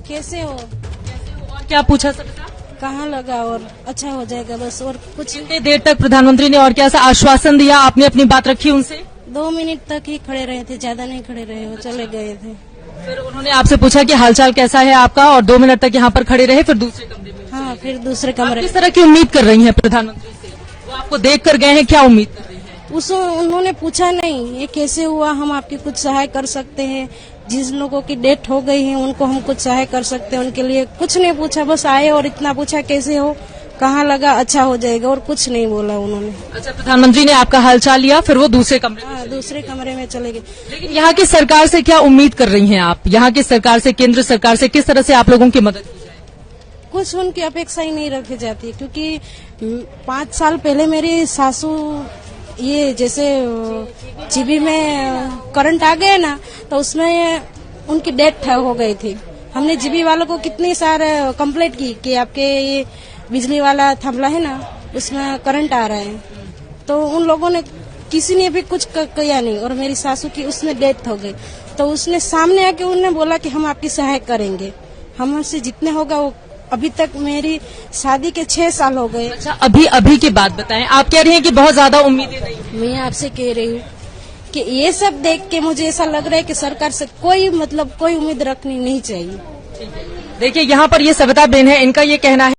कैसे हो, और क्या पूछा सबका? कहाँ लगा और अच्छा हो जाएगा बस, और कुछ। कितनी देर तक प्रधानमंत्री ने और क्या सा आश्वासन दिया? आपने अपनी बात रखी उनसे? 2 मिनट तक ही खड़े रहे थे, ज्यादा नहीं खड़े रहे, वो चले गए थे। फिर उन्होंने आपसे पूछा कि हालचाल कैसा है आपका, और 2 मिनट तक यहाँ पर खड़े रहे, फिर दूसरे कमरे में? हाँ, फिर दूसरे आप कमरे। किस तरह की उम्मीद कर रही हैं प्रधानमंत्री से? वो आपको देख कर गए हैं, क्या उम्मीद कर रही हैं? उन्होंने पूछा नहीं ये कैसे हुआ, हम आपकी कुछ सहाय कर सकते हैं, जिन लोगों की डेथ हो गई है उनको हम कुछ सहाय कर सकते हैं, उनके लिए कुछ नहीं पूछा, बस आए और इतना पूछा कैसे हो, कहाँ लगा, अच्छा हो जाएगा, और कुछ नहीं बोला उन्होंने। अच्छा, प्रधानमंत्री ने आपका हालचाल लिया, फिर वो दूसरे कमरे में? हाँ, दूसरे कमरे में चले गए। लेकिन यहाँ की सरकार से क्या उम्मीद कर रही हैं आप? यहाँ की सरकार से, केंद्र सरकार से किस तरह से आप लोगों की मदद की जाए? कुछ उनकी अपेक्षा ही नहीं रखी जाती, क्योंकि 5 साल पहले मेरी सासू ये जैसे जीबी में करंट आ गया ना, तो उसमें उनकी डेथ हो गई थी। हमने जीबी वालों को कितनी सारे कंप्लेंट की कि आपके ये बिजली वाला थांबला है ना, उसमें करंट आ रहा है, तो उन लोगों ने किसी ने भी कुछ किया नहीं, और मेरी सासू की उसमें डेथ हो गई। तो उसने सामने आके उन्होंने बोला कि हम आपकी सहायता करेंगे, हमसे जितने होगा वो। अभी तक मेरी शादी के 6 साल हो गए। अच्छा, अभी की बात बताएं। आप कह रही हैं कि बहुत ज्यादा उम्मीदें नहीं हैं। मैं आपसे कह रही हूँ कि ये सब देख के मुझे ऐसा लग रहा है कि सरकार से कोई उम्मीद रखनी नहीं चाहिए। देखिए, यहाँ पर ये सविता बेन है, इनका ये कहना है